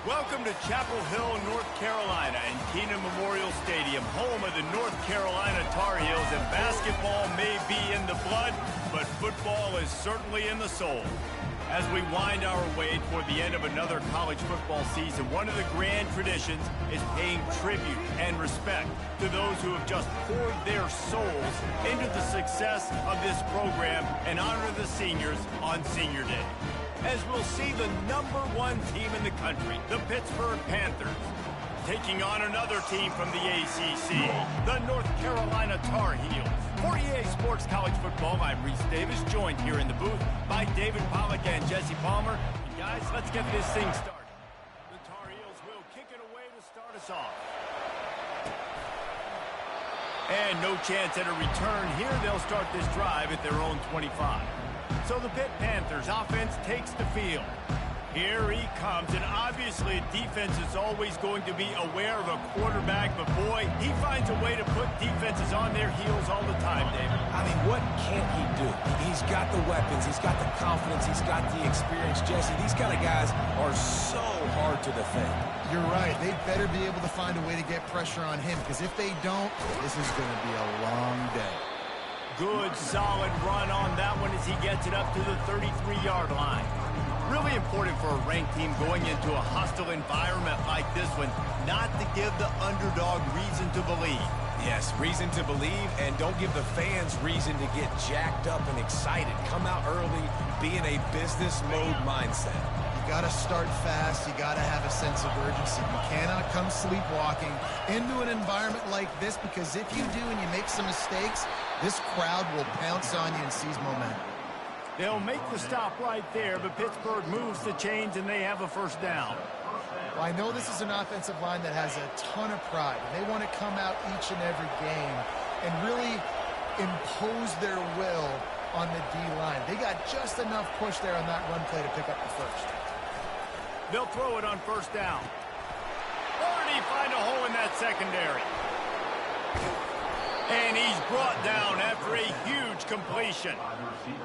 Welcome to Chapel Hill, North Carolina, and Keenan Memorial Stadium, home of the North Carolina Tar Heels. And basketball may be in the blood, but football is certainly in the soul. As we wind our way toward the end of another college football season, one of the grand traditions is paying tribute and respect to those who have just poured their souls into the success of this program and honor the seniors on Senior Day. As we'll see the #1 team in the country, the Pittsburgh Panthers, taking on another team from the ACC, the North Carolina Tar Heels. For EA Sports College Football, I'm Reese Davis, joined here in the booth by David Pollack and Jesse Palmer. And guys, let's get this thing started. The Tar Heels will kick it away to start us off. And no chance at a return here. They'll start this drive at their own 25. So the Pitt Panthers offense takes the field. Here he comes, and obviously defense is always going to be aware of a quarterback, but boy, he finds a way to put defenses on their heels all the time, David. I mean, what can't he do? He's got the weapons, he's got the confidence, he's got the experience. Jesse, these kind of guys are so hard to defend. You're right. They better be able to find a way to get pressure on him, because if they don't, this is going to be a long day. Good, solid run on that one as he gets it up to the 33-yard line. Really important for a ranked team going into a hostile environment like this one, not to give the underdog reason to believe. Yes, reason to believe, and don't give the fans reason to get jacked up and excited. Come out early, be in a business mode mindset. You got to start fast. You got to have a sense of urgency. You cannot come sleepwalking into an environment like this, because if you do and you make some mistakes, this crowd will pounce on you and seize momentum. They'll make the stop right there, but Pittsburgh moves the chains and they have a first down. Well, I know this is an offensive line that has a ton of pride. They want to come out each and every game and really impose their will on the D-line. They got just enough push there on that run play to pick up the first. They'll throw it on first down. Or did he find a hole in that secondary? And he's brought down after a huge completion.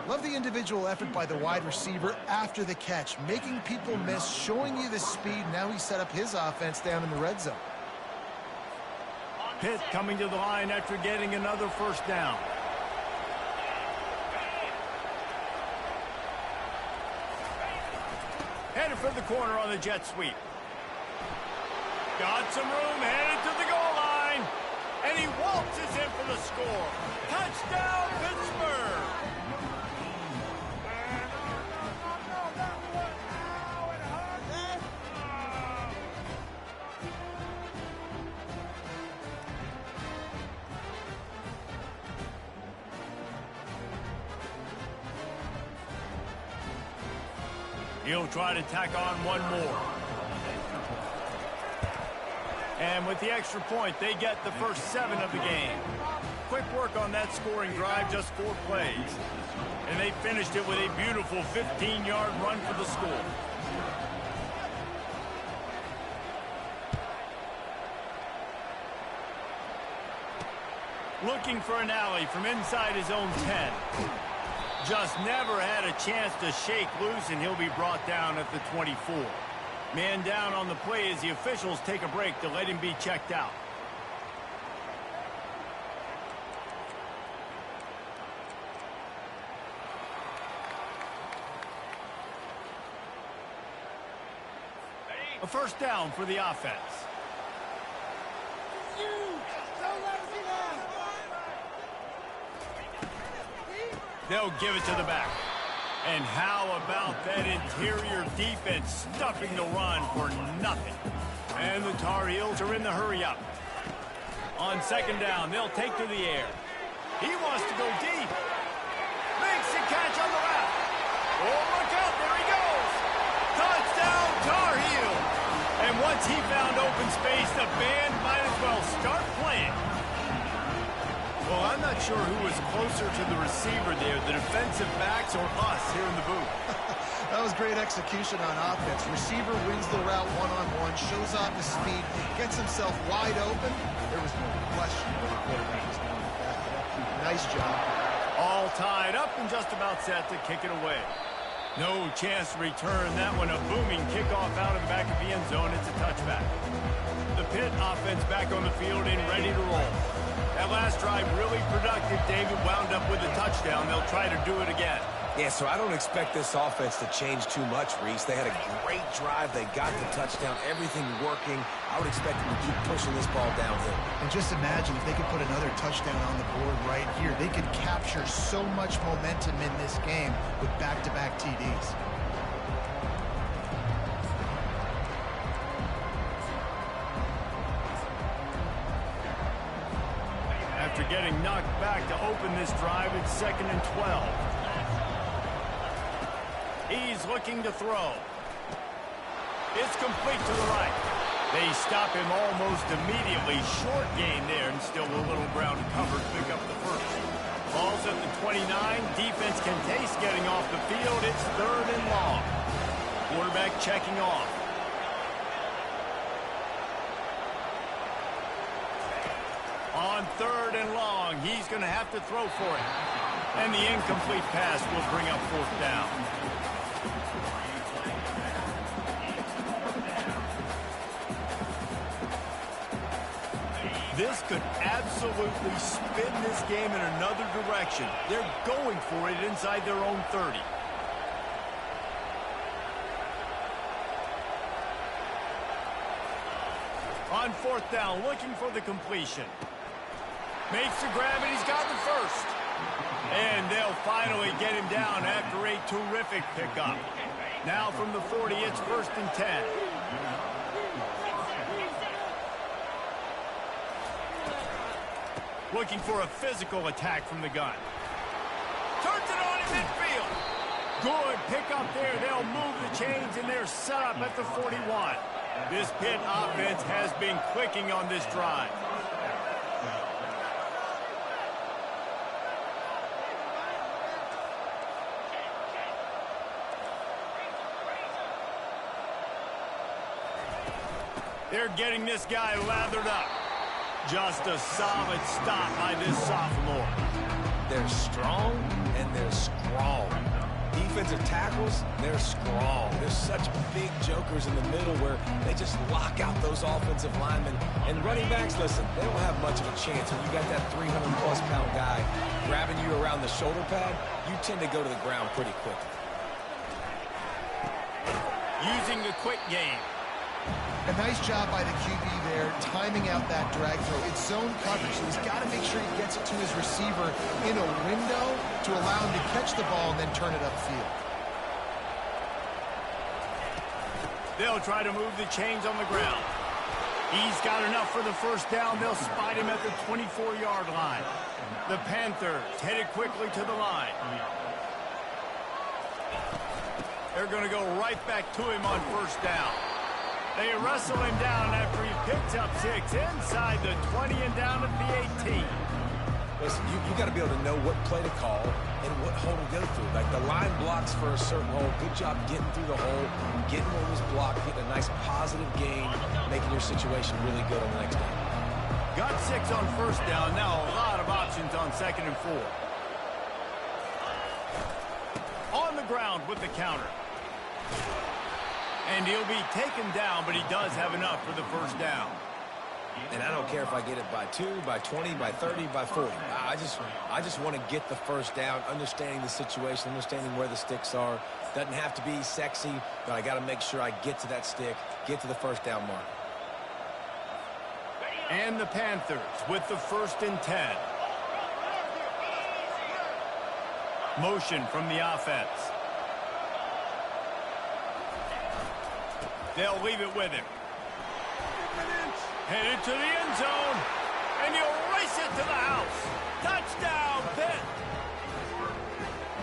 Love the individual effort by the wide receiver after the catch, making people miss, showing you the speed. Now he set up his offense down in the red zone. Pitt coming to the line after getting another first down. Headed for the corner on the jet sweep. Got some room, headed to the goal line. And he waltzes in for the score. Touchdown, Pittsburgh! He'll try to tack on one more. And with the extra point, they get the first 7 of the game. Quick work on that scoring drive, just 4 plays. And they finished it with a beautiful 15-yard run for the score. Looking for an alley from inside his own 10. Just never had a chance to shake loose, and he'll be brought down at the 24. Man down on the play as the officials take a break to let him be checked out. A first down for the offense. They'll give it to the back. And how about that interior defense stuffing the run for nothing? And the Tar Heels are in the hurry-up. On second down, they'll take to the air. He wants to go deep. Makes the catch on the left. Oh, look out, there he goes. Touchdown, Tar Heels. And once he found open space, the band might as well start playing. Well, I'm not sure who was closer to the receiver there, the defensive backs or us here in the booth. That was great execution on offense. Receiver wins the route one-on-one, shows off his speed, gets himself wide open. There was no question where the quarterback was going to back it up. Nice job. All tied up and just about set to kick it away. No chance to return that one. A booming kickoff out of the back of the end zone. It's a touchback. The Pitt offense back on the field and ready to roll. That last drive really productive. David wound up with a touchdown. They'll try to do it again. Yeah, so I don't expect this offense to change too much, Reese. They had a great drive. They got the touchdown. Everything working. I would expect them to keep pushing this ball downhill. And just imagine if they could put another touchdown on the board right here. They could capture so much momentum in this game with back-to-back TDs. After getting knocked back to open this drive, it's 2nd and 12. He's looking to throw. It's complete to the right. They stop him almost immediately. Short gain there, and still a little ground covered. Pick up the first. Ball's at the 29. Defense can taste getting off the field. It's 3rd and long. Quarterback checking off. On 3rd and long, he's going to have to throw for it. And the incomplete pass will bring up 4th down. This could absolutely spin this game in another direction. They're going for it inside their own 30. On 4th down, looking for the completion. Makes the grab, and he's got the first. And they'll finally get him down after a terrific pickup. Now from the 40, it's 1st and 10. Looking for a physical attack from the gun. Turns it on in midfield. Good pickup there. They'll move the chains, and they're set up at the 41. This Pitt offense has been clicking on this drive. They're getting this guy lathered up. Just a solid stop by this sophomore. They're strong and they're strong. Defensive tackles, they're strong. There's such big jokers in the middle where they just lock out those offensive linemen. And running backs, listen, they don't have much of a chance. When you got that 300-plus pound guy grabbing you around the shoulder pad, you tend to go to the ground pretty quickly. Using the quick game. A nice job by the QB there, timing out that drag throw. It's zone coverage, so he's got to make sure he gets it to his receiver in a window to allow him to catch the ball and then turn it upfield. They'll try to move the chains on the ground. He's got enough for the first down. They'll spot him at the 24-yard line. The Panthers headed quickly to the line. They're going to go right back to him on 1st down. They wrestle him down after he picks up 6 inside the 20 and down at the 18. Listen, you got to be able to know what play to call and what hole to go through. Like the line blocks for a certain hole. Good job getting through the hole, getting what was blocked, getting a nice positive gain, making your situation really good on the next down. Got 6 on 1st down. Now a lot of options on 2nd and 4. On the ground with the counter. And he'll be taken down, but he does have enough for the 1st down. And I don't care if I get it by 2, by 20, by 30, by 40. I just want to get the 1st down, understanding the situation, understanding where the sticks are. Doesn't have to be sexy, but I got to make sure I get to that stick, get to the 1st down mark. And the Panthers with the 1st and 10. Motion from the offense. They'll leave it with him. Headed to the end zone. And he'll race it to the house. Touchdown, Pitt.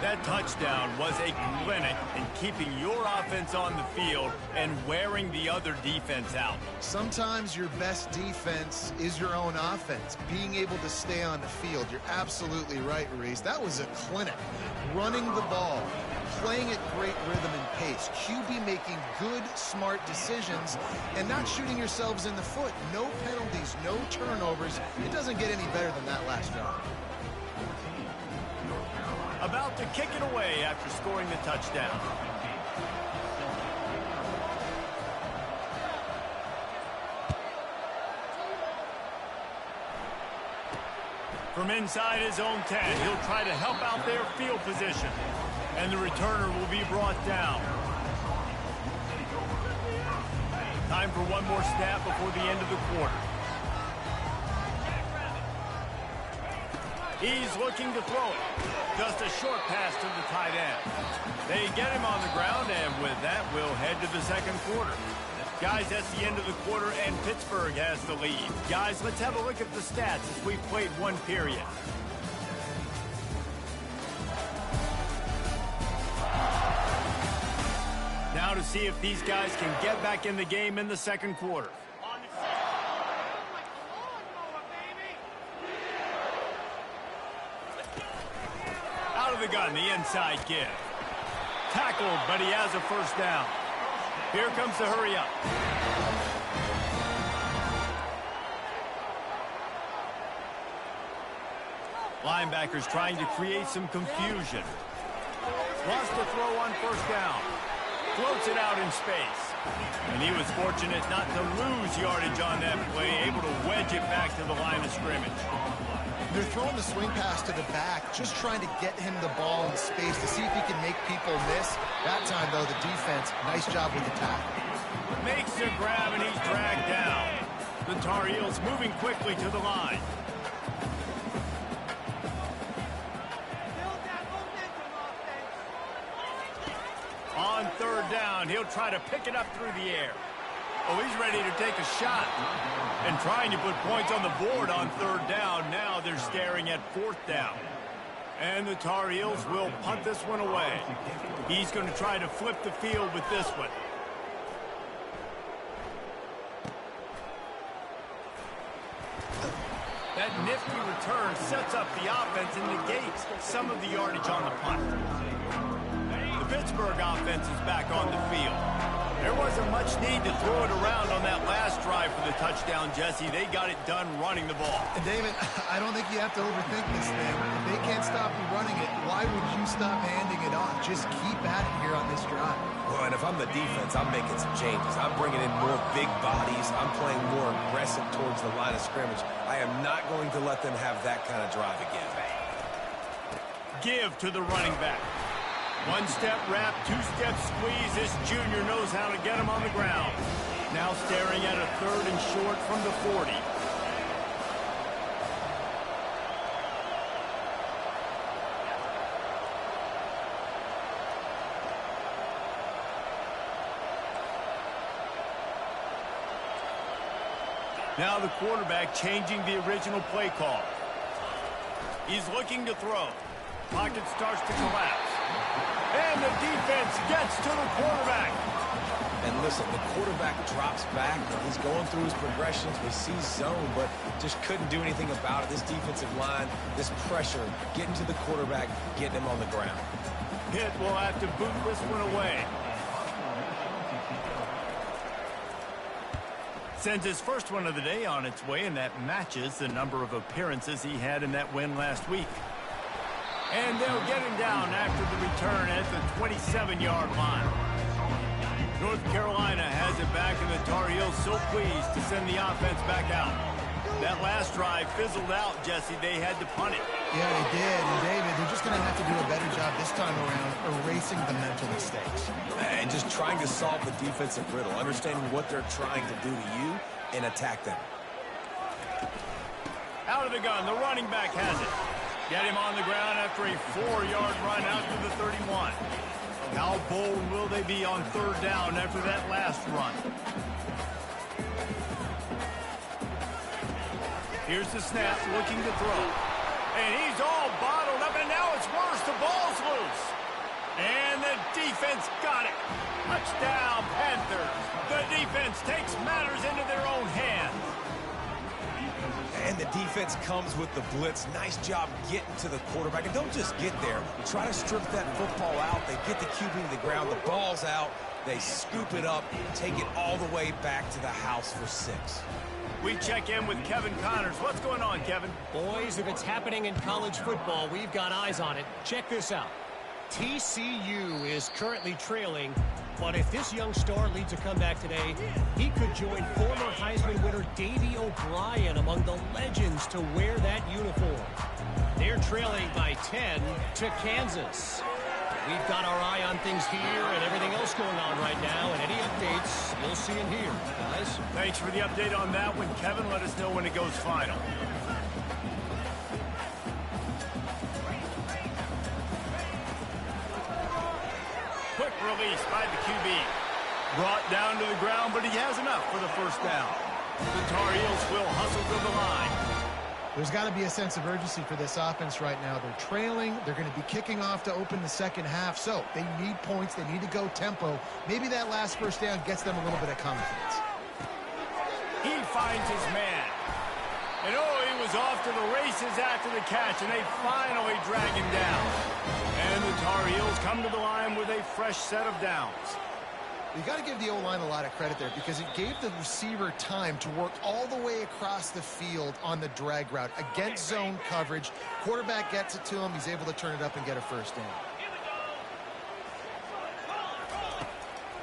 That touchdown was a clinic in keeping your offense on the field and wearing the other defense out. Sometimes your best defense is your own offense, being able to stay on the field. You're absolutely right, Reese. That was a clinic. Running the ball, playing at great rhythm and pace. QB making good, smart decisions and not shooting yourselves in the foot. No penalties, no turnovers. It doesn't get any better than that last drive. A about to kick it away after scoring the touchdown. From inside his own 10, he'll try to help out their field position. And the returner will be brought down. Time for one more snap before the end of the quarter. He's looking to throw it. Just a short pass to the tight end. They get him on the ground, and with that, we'll head to the second quarter. Guys, that's the end of the quarter, and Pittsburgh has the lead. Guys, let's have a look at the stats as we've played one period. Now to see if these guys can get back in the game in the second quarter. Out of the gun, the inside give. Tackled, but he has a first down. Here comes the hurry up. Linebackers trying to create some confusion. Wants to throw on first down. Floats it out in space. And he was fortunate not to lose yardage on that play, able to wedge it back to the line of scrimmage. They're throwing the swing pass to the back, just trying to get him the ball in space to see if he can make people miss. That time, though, the defense, nice job with the tackle. Makes the grab, and he's dragged down. The Tar Heels moving quickly to the line. On third down, he'll try to pick it up through the air. Oh, he's ready to take a shot. And trying to put points on the board on third down. Now they're staring at fourth down. And the Tar Heels will punt this one away. He's going to try to flip the field with this one. That nifty return sets up the offense and negates some of the yardage on the punt. The Pittsburgh offense is back on the field. There wasn't much need to throw it around on that last drive for the touchdown, Jesse. They got it done running the ball. And David, I don't think you have to overthink this thing. If they can't stop you running it, why would you stop handing it off? Just keep at it here on this drive. Well, and if I'm the defense, I'm making some changes. I'm bringing in more big bodies. I'm playing more aggressive towards the line of scrimmage. I am not going to let them have that kind of drive again. Give to the running back. One-step wrap, two-step squeeze. This junior knows how to get him on the ground. Now staring at a third and short from the 40. Now the quarterback changing the original play call. He's looking to throw. Pocket starts to collapse. And the defense gets to the quarterback. And listen, the quarterback drops back. He's going through his progressions. We see zone, but just couldn't do anything about it. This defensive line, this pressure, getting to the quarterback, getting him on the ground. Pitt will have to boot this one away. Sends his first one of the day on its way, and that matches the number of appearances he had in that win last week. And they'll get him down after the return at the 27-yard line. North Carolina has it back, and the Tar Heels so pleased to send the offense back out. That last drive fizzled out, Jesse. They had to punt it. Yeah, they did. And, David, they're just going to have to do a better job this time around erasing the mental mistakes. And just trying to solve the defensive riddle, understanding what they're trying to do to you, and attack them. Out of the gun, the running back has it. Get him on the ground after a 4-yard run out to the 31. How bold will they be on third down after that last run? Here's the snap, looking to throw. And he's all bottled up, and now it's worse. The ball's loose. And the defense got it. Touchdown, Panthers. The defense takes matters into their own hands. And the defense comes with the blitz. Nice job getting to the quarterback. And don't just get there. Try to strip that football out. They get the QB to the ground. The ball's out. They scoop it up, take it all the way back to the house for 6. We check in with Kevin Connors. What's going on, Kevin? Boys, if it's happening in college football, we've got eyes on it. Check this out. TCU is currently trailing, but if this young star leads a comeback today, he could join former Heisman winner Davey O'Brien among the legends to wear that uniform. They're trailing by 10 to Kansas. We've got our eye on things here and everything else going on right now, and any updates you'll see in here, guys. Thanks for the update on that one, Kevin. Let us know when it goes final. Quick release by the QB. Brought down to the ground, but he has enough for the first down. The Tar Heels will hustle to the line. There's got to be a sense of urgency for this offense right now. They're trailing. They're going to be kicking off to open the second half. So they need points. They need to go tempo. Maybe that last first down gets them a little bit of confidence. He finds his man. And oh, he was off to the races after the catch, and they finally drag him down. And the Tar Heels come to the line with a fresh set of downs. You got to give the O-line a lot of credit there because it gave the receiver time to work all the way across the field on the drag route against zone coverage. Quarterback gets it to him. He's able to turn it up and get a first down.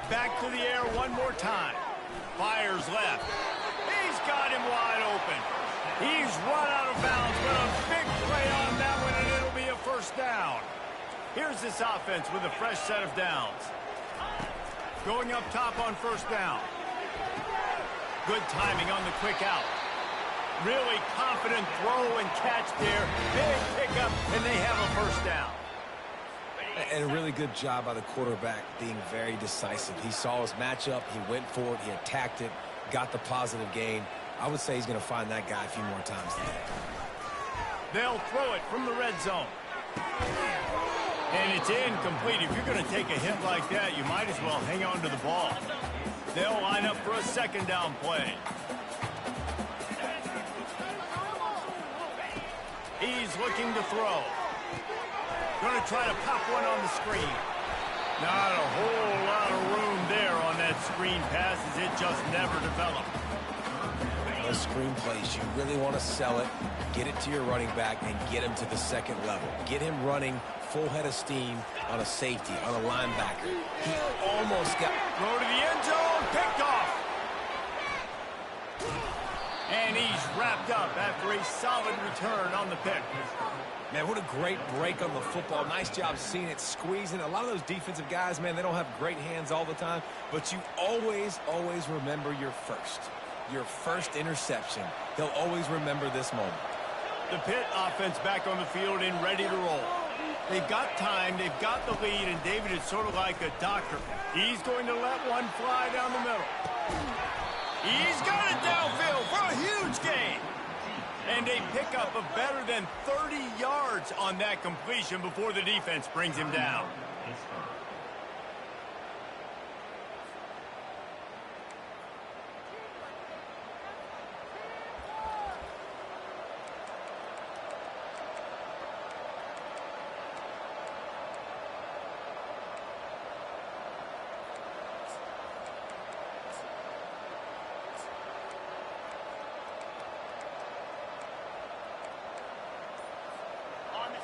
Back to the air one more time. Fires left. He's got him wide open. He's run out of bounds, but a big play on that one, and it'll be a first down. Here's this offense with a fresh set of downs. Going up top on first down. Good timing on the quick out. Really confident throw and catch there. Big pickup, and they have a first down. And a really good job by the quarterback being very decisive. He saw his matchup. He went for it. He attacked it. Got the positive gain. I would say he's going to find that guy a few more times today. They'll throw it from the red zone. And it's incomplete. If you're going to take a hit like that, you might as well hang on to the ball. They'll line up for a second down play. He's looking to throw. Going to try to pop one on the screen. Not a whole lot of room there on that screen pass as it just never developed. Those screen plays, you really want to sell it, get it to your running back, and get him to the second level. Get him running full head of steam on a safety, on a linebacker. He almost got... Throw to the end zone, picked off. And he's wrapped up after a solid return on the pick. Man, what a great break on the football. Nice job seeing it, squeezing. A lot of those defensive guys, man, they don't have great hands all the time, but you always, always remember your first interception. They'll always remember this moment. The Pitt offense back on the field and ready to roll. They've got time, they've got the lead, and David is sort of like a doctor. He's going to let one fly down the middle. He's got it downfield for a huge gain. And a pickup of better than 30 yards on that completion before the defense brings him down.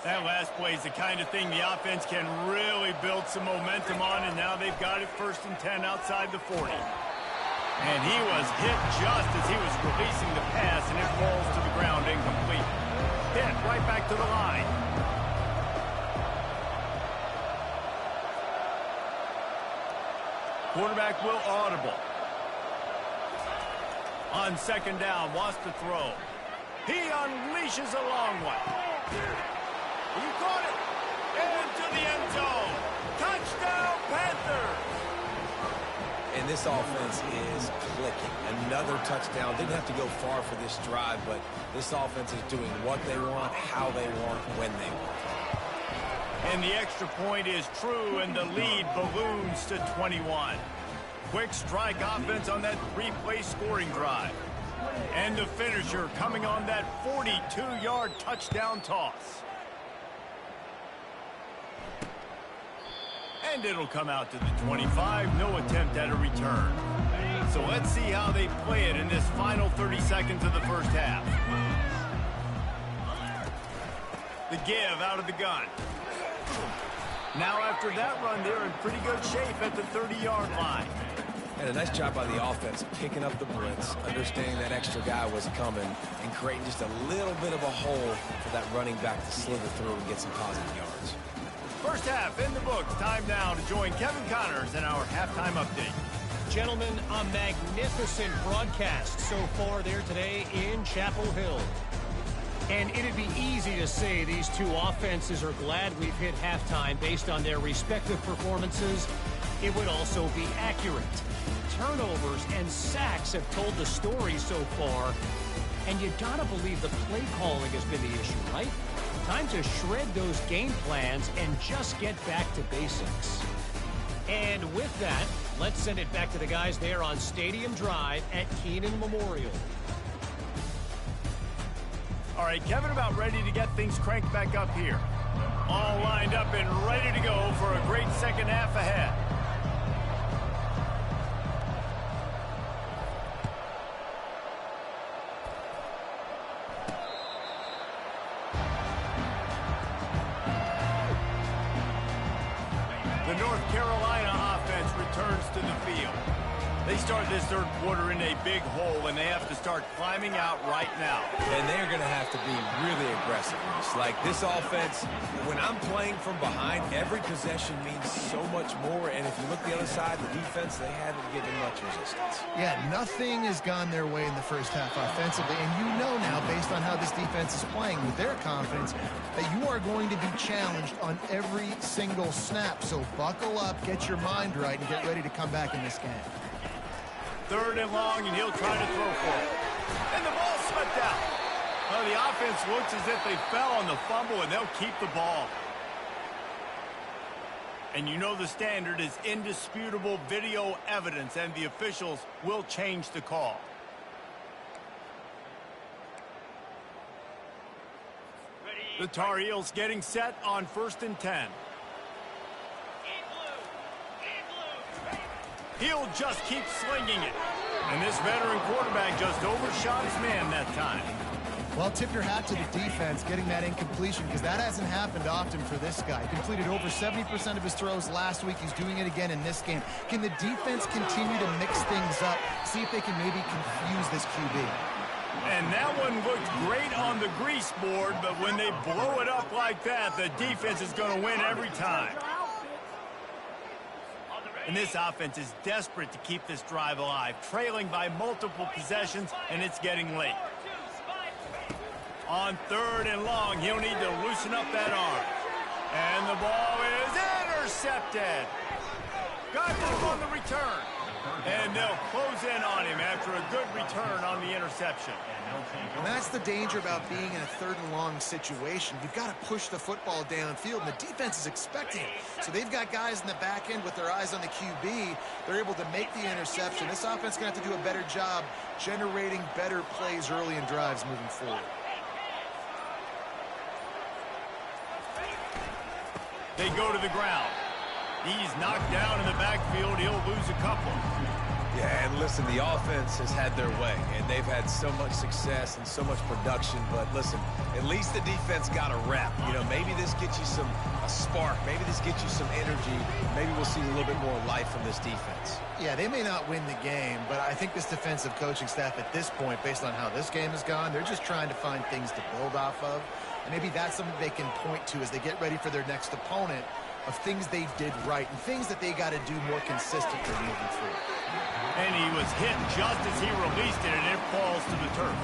That last play is the kind of thing the offense can really build some momentum on, and now they've got it 1st and 10 outside the 40. And he was hit just as he was releasing the pass, and it falls to the ground incomplete. Hit right back to the line. Quarterback will audible. On second down, wants to throw. He unleashes a long one. He caught it into the end zone. Touchdown, Panthers! And this offense is clicking. Another touchdown. Didn't have to go far for this drive, but this offense is doing what they want, how they want, when they want. And the extra point is true, and the lead balloons to 21. Quick strike offense on that 3-play scoring drive. And the finisher coming on that 42-yard touchdown toss. And it'll come out to the 25. No attempt at a return. So let's see how they play it in this final 30 seconds of the first half. The give out of the gun. Now after that run, they're in pretty good shape at the 30-yard line. And a nice job by the offense picking up the blitz, understanding that extra guy was coming, and creating just a little bit of a hole for that running back to slither through and get some positive yards. First half in the books. Time now to join Kevin Connors in our halftime update. Gentlemen, a magnificent broadcast so far there today in Chapel Hill. And it'd be easy to say these two offenses are glad we've hit halftime based on their respective performances. It would also be accurate. Turnovers and sacks have told the story so far. And you gotta believe the play calling has been the issue, right? Time to shred those game plans and just get back to basics. And with that, let's send it back to the guys there on Stadium Drive at Keenan Memorial. All right, Kevin, about ready to get things cranked back up here. All lined up and ready to go for a great second half ahead. The North Carolina offense returns to the field. They start this third quarter in a big hole, and they have to start climbing out right now. And they're going to have to be really aggressive. Like this offense, when I'm playing from behind, every possession means so much more. And if you look the other side, the defense, they haven't given much resistance. Yeah, nothing has gone their way in the first half offensively. And you know now, based on how this defense is playing with their confidence, that you are going to be challenged on every single snap. So buckle up, get your mind right, and get ready to come back in this game. Third and long, and he'll try to throw for it. And the ball slipped out. Well, the offense looks as if they fell on the fumble, and they'll keep the ball. And you know the standard is indisputable video evidence, and the officials will change the call. The Tar Heels getting set on 1st and 10. He'll just keep slinging it. And this veteran quarterback just overshot his man that time. Well, tip your hat to the defense getting that incompletion, because that hasn't happened often for this guy. He completed over 70% of his throws last week. He's doing it again in this game. Can the defense continue to mix things up, see if they can maybe confuse this QB? And that one looked great on the grease board, but when they blow it up like that, the defense is going to win every time. And this offense is desperate to keep this drive alive, trailing by multiple possessions, and it's getting late. On 3rd and long, he'll need to loosen up that arm. And the ball is intercepted. Got him on the return. And they'll close in on him after a good return on the interception. And that's the danger about being in a 3rd and long situation. You've got to push the football downfield, and the defense is expecting it. So they've got guys in the back end with their eyes on the QB. They're able to make the interception. This offense is going to have to do a better job generating better plays early in drives moving forward. They go to the ground. He's knocked down in the backfield. He'll lose a couple. Yeah, and listen, the offense has had their way, and they've had so much success and so much production. But listen, at least the defense got a rep. You know, maybe this gets you a spark. Maybe this gets you some energy. Maybe we'll see a little bit more life from this defense. Yeah, they may not win the game, but I think this defensive coaching staff at this point, based on how this game has gone, they're just trying to find things to build off of. And maybe that's something they can point to as they get ready for their next opponent, of things they did right and things that they got to do more consistently moving forward. And he was hit just as he released it, and it falls to the turf.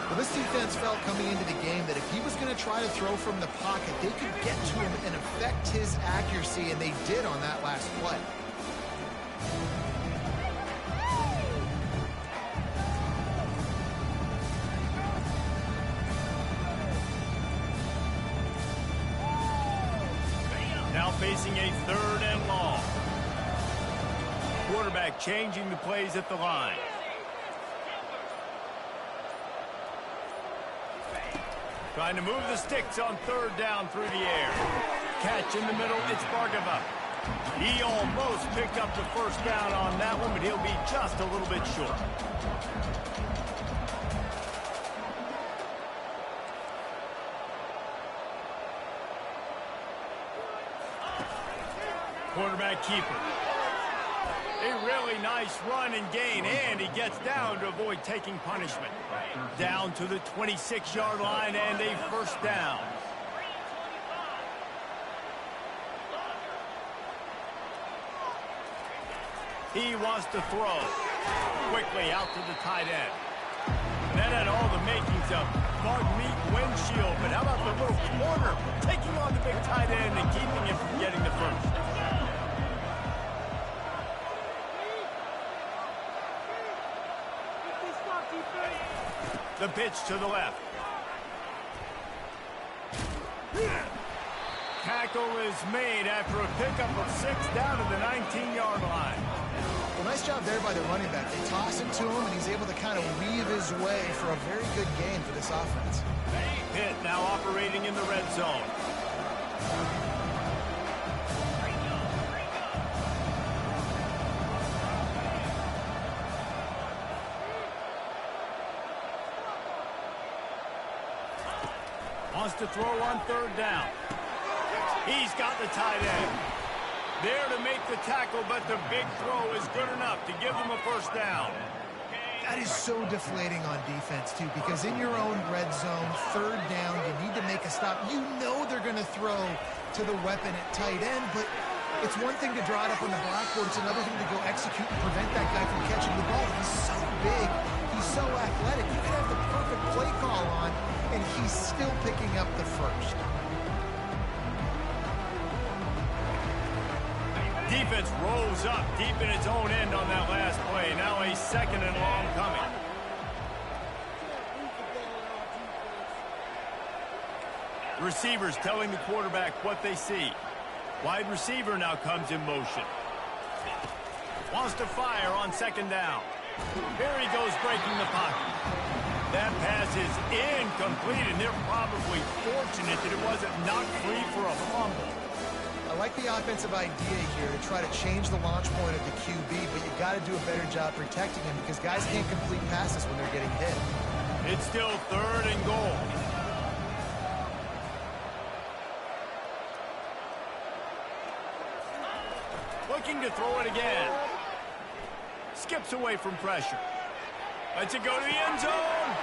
Well, this defense felt coming into the game that if he was going to try to throw from the pocket, they could get to him and affect his accuracy, and they did on that last play. Now facing a 3rd and long. Quarterback changing the plays at the line. Trying to move the sticks on 3rd down through the air. Catch in the middle, it's Bargava. He almost picked up the first down on that one, but he'll be just a little bit short. Quarterback keeper. A really nice run and gain, and he gets down to avoid taking punishment. Down to the 26-yard line and a first down. He wants to throw. Quickly out to the tight end. That had all the makings of bug meat windshield, but how about the little corner taking on the big tight end and keeping him from getting the first? The pitch to the left. Tackle is made after a pickup of 6 down to the 19-yard line. Well, nice job there by the running back. They toss it to him, and he's able to kind of weave his way for a very good gain for this offense. Pitt now operating in the red zone. Wants to throw on third down. He's got the tight end. There to make the tackle, but the big throw is good enough to give them a first down. That is so deflating on defense, too, because in your own red zone, third down, you need to make a stop. You know they're going to throw to the weapon at tight end, but it's one thing to draw it up on the blackboard. It's another thing to go execute and prevent that guy from catching the ball. He's so big. He's so athletic. You could have the perfect play call on, and he's still picking up the first. Defense rolls up deep in its own end on that last play. Now a second and long coming. Receivers telling the quarterback what they see. Wide receiver now comes in motion. Wants to fire on second down. Here he goes breaking the pocket. That pass is incomplete, and they're probably fortunate that it wasn't knocked free for a fumble. I like the offensive idea here to try to change the launch point of the QB, but you got to do a better job protecting him because guys can't complete passes when they're getting hit. It's still third and goal. Looking to throw it again. Skips away from pressure. Lets it go to the end zone.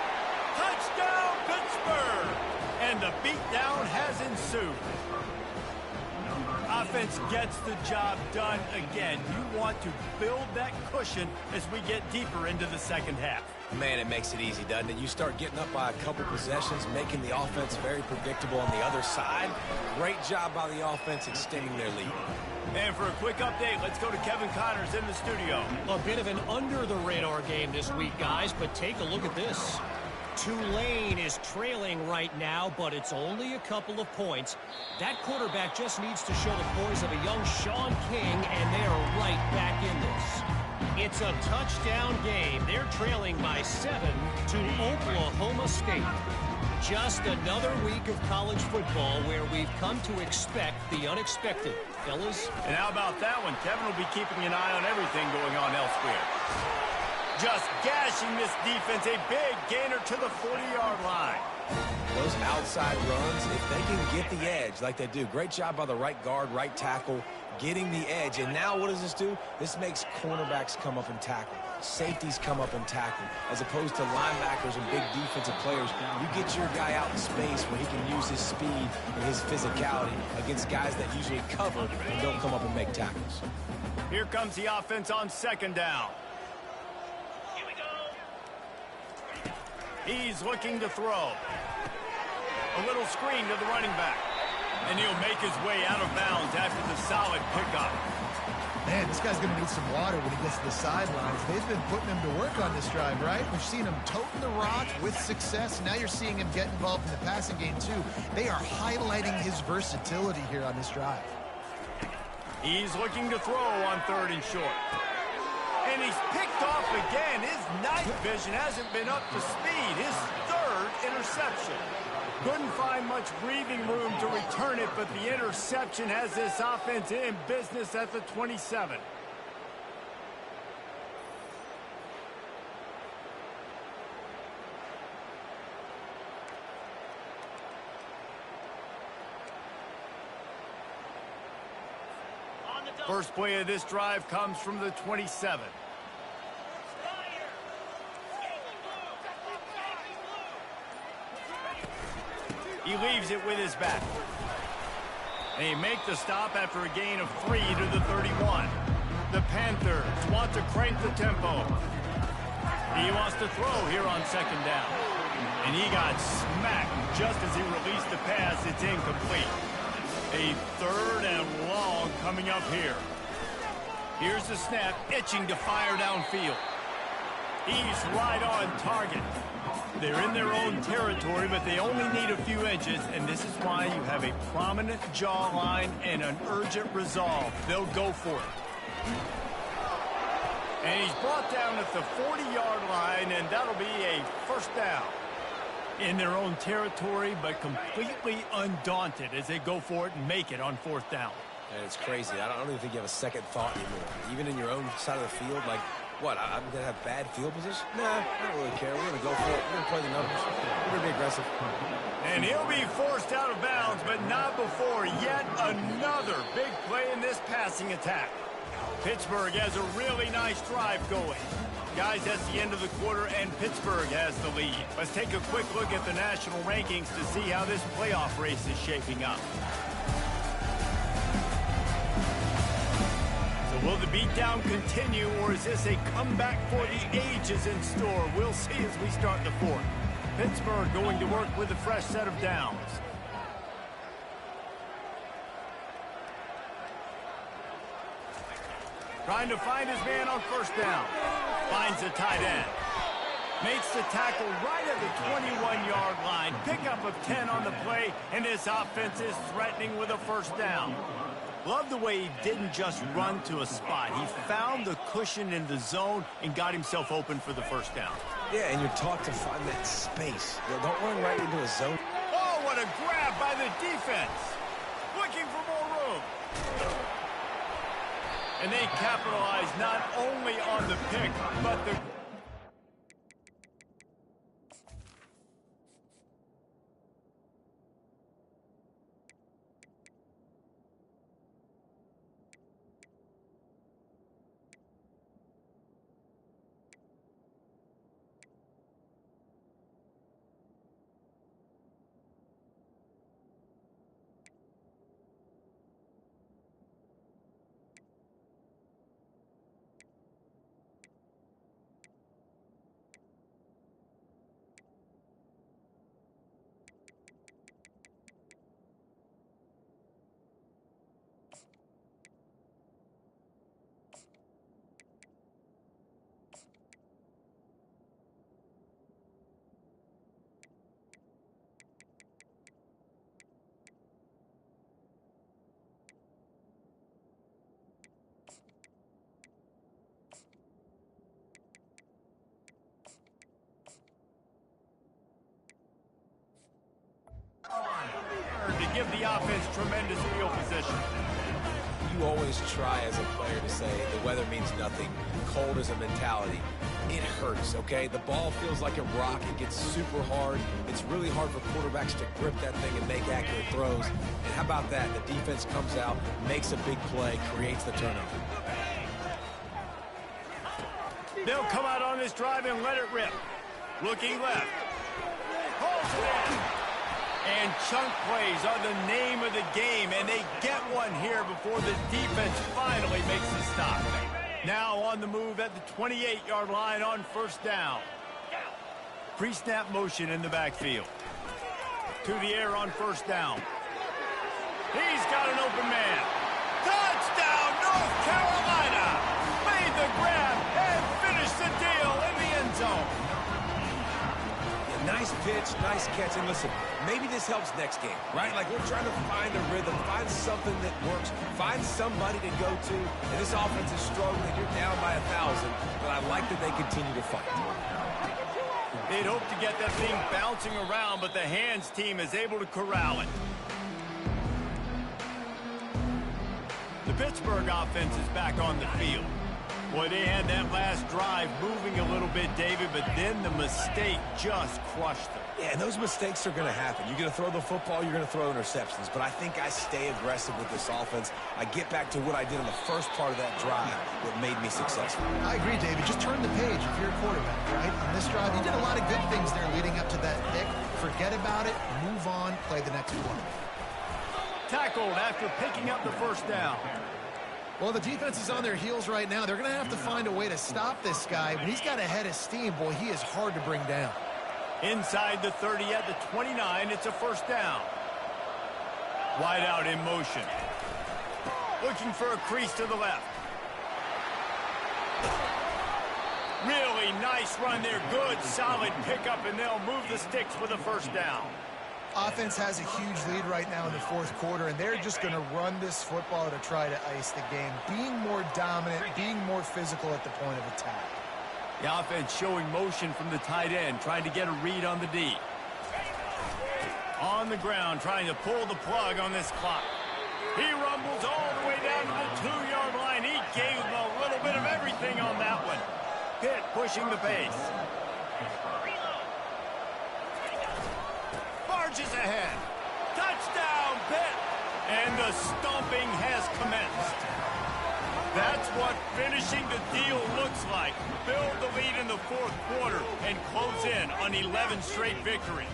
Touchdown, Pittsburgh! And the beatdown has ensued. Offense gets the job done again. You want to build that cushion as we get deeper into the second half. Man, it makes it easy, doesn't it? You start getting up by a couple possessions, making the offense very predictable on the other side. Great job by the offense extending their lead. And for a quick update, let's go to Kevin Connors in the studio. A bit of an under-the-radar game this week, guys, but take a look at this. Tulane is trailing right now, but it's only a couple of points. That quarterback just needs to show the poise of a young Sean King, and they are right back in this. It's a touchdown game. They're trailing by 7 to Oklahoma State. Just another week of college football where we've come to expect the unexpected. Fellas? And how about that one? Kevin will be keeping an eye on everything going on elsewhere. Just gashing this defense, a big gainer to the 40-yard line. Those outside runs, if they can get the edge like they do, great job by the right guard, right tackle, getting the edge. And now what does this do? This makes cornerbacks come up and tackle. Safeties come up and tackle. As opposed to linebackers and big defensive players, you get your guy out in space where he can use his speed and his physicality against guys that usually cover and don't come up and make tackles. Here comes the offense on second down. He's looking to throw. A little screen to the running back. And he'll make his way out of bounds after the solid pickup. Man, this guy's going to need some water when he gets to the sidelines. They've been putting him to work on this drive, right? We've seen him toting the rock with success. Now you're seeing him get involved in the passing game, too. They are highlighting his versatility here on this drive. He's looking to throw on third and short. And he's picked off again. His night vision hasn't been up to speed. His third interception. Couldn't find much breathing room to return it, but the interception has this offense in business at the 27. First play of this drive comes from the 27. He leaves it with his back. They make the stop after a gain of 3 to the 31. The Panthers want to crank the tempo. He wants to throw here on second down. And he got smacked just as he released the pass. It's incomplete. A third and long coming up here. Here's the snap, itching to fire downfield. He's right on target. They're in their own territory, but they only need a few inches, and this is why you have a prominent jawline and an urgent resolve. They'll go for it. And he's brought down at the 40-yard line, and that'll be a first down. In their own territory, but completely undaunted as they go for it and make it on fourth down. And it's crazy. I don't even think you have a second thought anymore. Even in your own side of the field, like, what, I'm going to have bad field position? Nah, I don't really care. We're going to go for it. We're going to play the numbers. We're going to be aggressive. And he'll be forced out of bounds, but not before yet another big play in this passing attack. Pittsburgh has a really nice drive going. Guys, that's the end of the quarter, and Pittsburgh has the lead. Let's take a quick look at the national rankings to see how this playoff race is shaping up. So will the beatdown continue, or is this a comeback for the ages in store? We'll see as we start the fourth. Pittsburgh going to work with a fresh set of downs. Trying to find his man on first down. Finds the tight end. Makes the tackle right at the 21-yard line. Pickup of 10 on the play, and his offense is threatening with a first down. Love the way he didn't just run to a spot. He found the cushion in the zone and got himself open for the first down. Yeah, and you're taught to find that space. You know, don't run right into a zone. Oh, what a grab by the defense. Looking for more room. And they capitalize not only on the pick, but the... to give the offense tremendous field position. You always try as a player to say the weather means nothing. Cold is a mentality. It hurts, okay? The ball feels like a rock. It gets super hard. It's really hard for quarterbacks to grip that thing and make accurate throws. And how about that? The defense comes out, makes a big play, creates the turnover. They'll come out on this drive and let it rip. Looking left. Holds it in. And chunk plays are the name of the game, and they get one here before the defense finally makes the stop. Now on the move at the 28-yard line on first down. Pre-snap motion in the backfield. To the air on first down. He's got an open man. Touchdown, North Carolina! Made the grab and finished the deal in the end zone. Nice pitch, nice catch, and listen, maybe this helps next game, right? Like, we're trying to find a rhythm, find something that works, find somebody to go to, and this offense is struggling. You're down by 1,000, but I like that they continue to fight. They'd hope to get that thing bouncing around, but the hands team is able to corral it. The Pittsburgh offense is back on the field. Boy, they had that last drive moving a little bit, David, but then the mistake just crushed them. Yeah, and those mistakes are going to happen. You're going to throw the football, you're going to throw interceptions. But I think I stay aggressive with this offense. I get back to what I did in the first part of that drive that made me successful. I agree, David. Just turn the page if you're a quarterback, right? On this drive, you did a lot of good things there leading up to that pick. Forget about it, move on, play the next play. Tackled after picking up the first down. Well, the defense is on their heels right now. They're going to have to find a way to stop this guy. When he's got a head of steam, boy, he is hard to bring down. Inside the 30 at the 29, it's a first down. Wide out in motion. Looking for a crease to the left. Really nice run there. Good, solid pickup, and they'll move the sticks for the first down. Offense has a huge lead right now in the fourth quarter, and they're just going to run this football to try to ice the game. Being more dominant, being more physical at the point of attack. The offense showing motion from the tight end, trying to get a read on the D. On the ground, trying to pull the plug on this clock. He rumbles all the way down to the 2-yard line. He gave them a little bit of everything on that one. Pitt pushing the pace. Barges ahead. Touchdown, Pitt. And the stomping has commenced. That's what finishing the deal looks like. Build the lead in the fourth quarter and close in on 11 straight victories.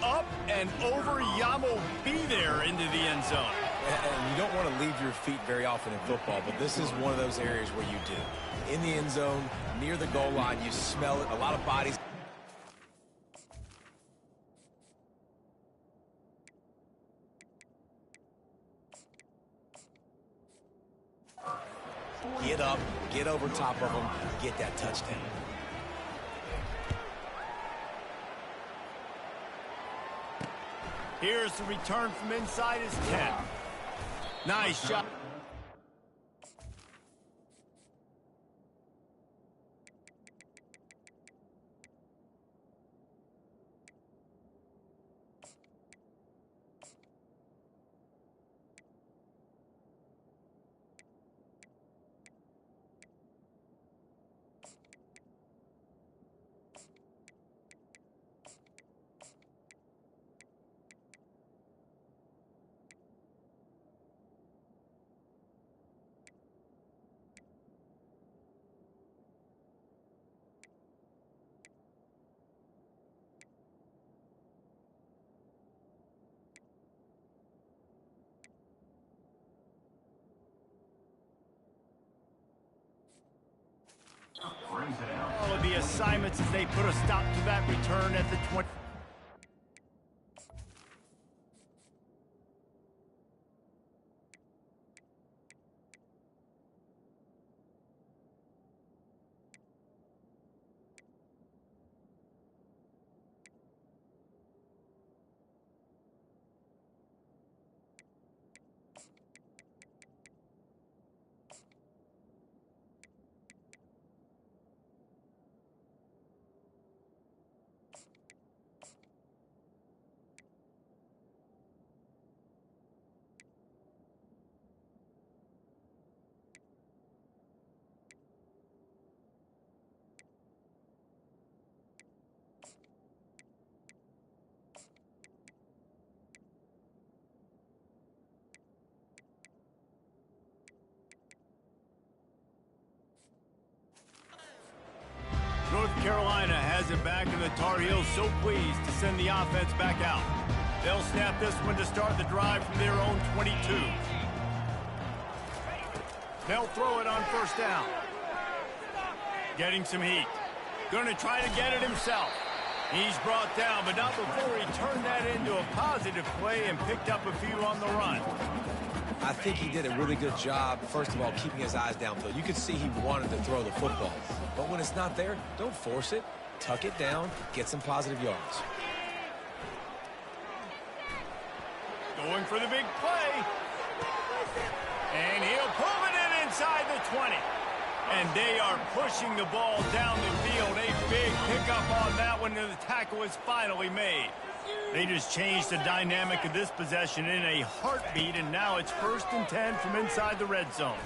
Up and over, Yamo be there into the end zone. And you don't want to leave your feet very often in football, but this is one of those areas where you do. In the end zone, near the goal line, you smell it. A lot of bodies. Get up, get over top of them, get that touchdown. Here's the return from inside his 10. Nice shot. All of the assignments as they put a stop to that return at the 20. North Carolina has it back, and the Tar Heels so pleased to send the offense back out. They'll snap this one to start the drive from their own 22. They'll throw it on first down. Getting some heat. Going to try to get it himself. He's brought down, but not before he turned that into a positive play and picked up a few on the run. I think he did a really good job, first of all, keeping his eyes downfield. You could see he wanted to throw the football. But when it's not there, don't force it. Tuck it down, get some positive yards. Going for the big play. And he'll pull it in inside the 20. And they are pushing the ball down the field. A big pickup on that one, and the tackle is finally made. They just changed the dynamic of this possession in a heartbeat, and now it's 1st and 10 from inside the red zone.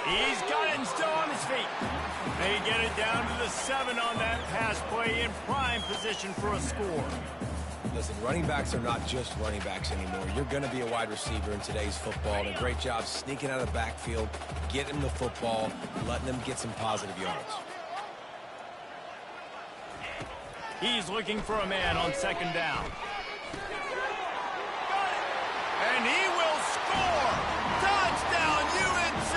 He's got it and still on his feet. They get it down to the 7 on that pass play in prime position for a score. Listen, running backs are not just running backs anymore. You're going to be a wide receiver in today's football, and a great job sneaking out of the backfield, getting them the football, letting them get some positive yards. He's looking for a man on 2nd down. And he will score! Touchdown, UNC!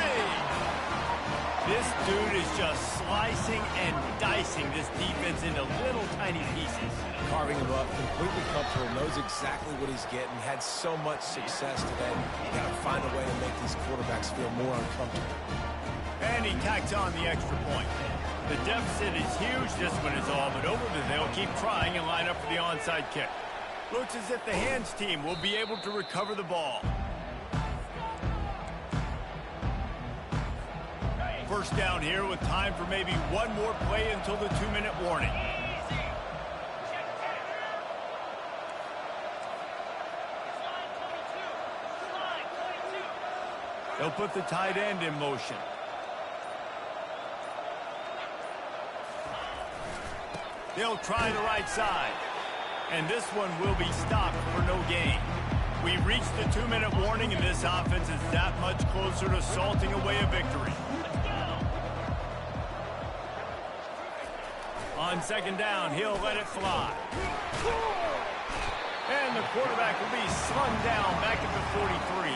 This dude is just slicing and dicing this defense into little tiny pieces. Carving him up, completely comfortable, knows exactly what he's getting, had so much success today. You got to find a way to make these quarterbacks feel more uncomfortable. And he tacks on the extra point. The deficit is huge, this one is all but over, but they'll keep trying and line up for the onside kick. Looks as if the hands team will be able to recover the ball. 1st down here with time for maybe one more play until the 2-minute warning. They'll put the tight end in motion. They'll try the right side. And this one will be stopped for no gain. We reached the 2-minute warning, and this offense is that much closer to salting away a victory. On 2nd down, he'll let it fly. And the quarterback will be slung down back at the 43.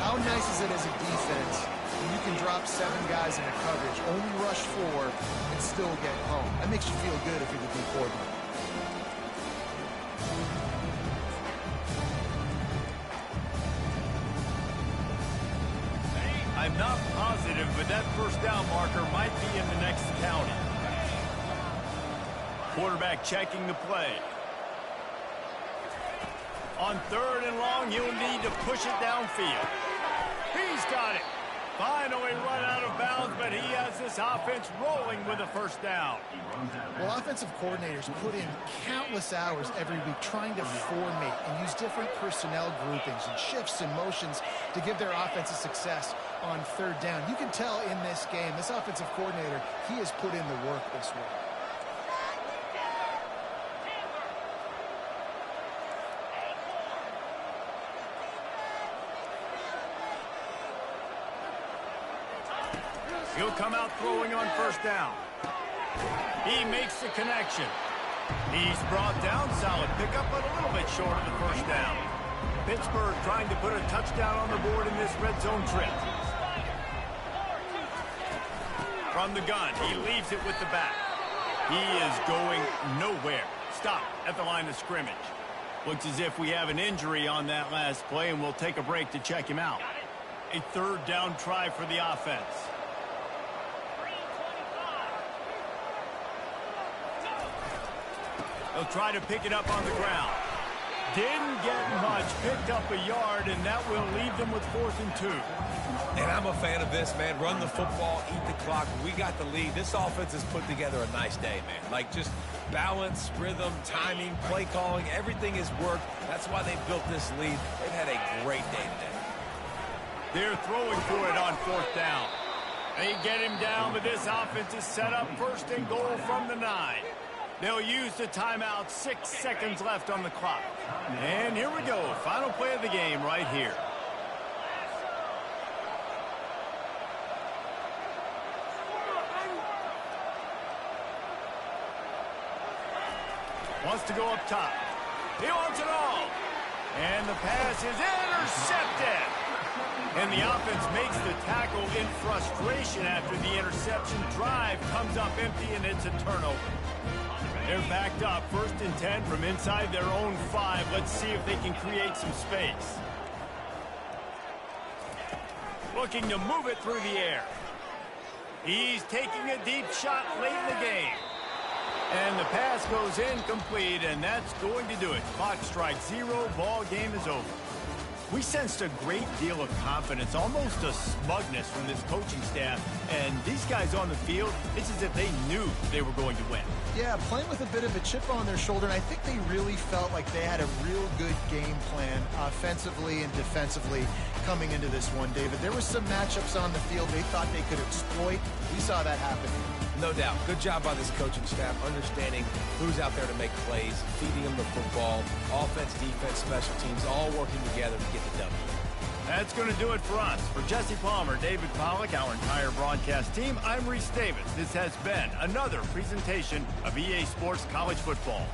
How nice is it as a defense when you can drop 7 guys in a coverage, only rush 4, and still get home? That makes you feel good if you're the D coordinator. I'm not positive, but that 1st down marker might be in the next county. Quarterback checking the play. On 3rd and long, he'll need to push it downfield. He's got it. Finally run out of bounds, but he has this offense rolling with a 1st down. Well, offensive coordinators put in countless hours every week trying to formate and use different personnel groupings and shifts and motions to give their offense a success on 3rd down. You can tell in this game, this offensive coordinator, he has put in the work this week. He'll come out throwing on 1st down. He makes the connection. He's brought down, solid pickup, but a little bit short of the 1st down. Pittsburgh trying to put a touchdown on the board in this red zone trip. From the gun, he leaves it with the back. He is going nowhere. Stop at the line of scrimmage. Looks as if we have an injury on that last play, and we'll take a break to check him out. A 3rd down try for the offense. They'll try to pick it up on the ground. Didn't get much, picked up a yard, and that will leave them with 4th and 2. And I'm a fan of this, man. Run the football, eat the clock. We got the lead. This offense has put together a nice day, man. Like, just balance, rhythm, timing, play calling, everything has worked. That's why they built this lead. They've had a great day today. They're throwing for it on 4th down. They get him down, but this offense is set up 1st and goal from the 9. They'll use the timeout, 6 seconds left on the clock. And here we go, final play of the game right here. Wants to go up top. He wants it all. And the pass is intercepted. And the offense makes the tackle in frustration after the interception. Drive comes up empty, and it's a turnover. They're backed up, 1st and 10 from inside their own 5. Let's see if they can create some space. Looking to move it through the air. He's taking a deep shot late in the game. And the pass goes incomplete, and that's going to do it. Clock strikes 0. Ball game is over. We sensed a great deal of confidence, almost a smugness from this coaching staff. And these guys on the field, it's as if they knew they were going to win. Yeah, playing with a bit of a chip on their shoulder, and I think they really felt like they had a real good game plan offensively and defensively coming into this one, David. There were some matchups on the field they thought they could exploit. We saw that happen. No doubt. Good job by this coaching staff, understanding who's out there to make plays, feeding them the football, offense, defense, special teams, all working together to get the W. That's going to do it for us. For Jesse Palmer, David Pollack, our entire broadcast team, I'm Reese Davis. This has been another presentation of EA Sports College Football.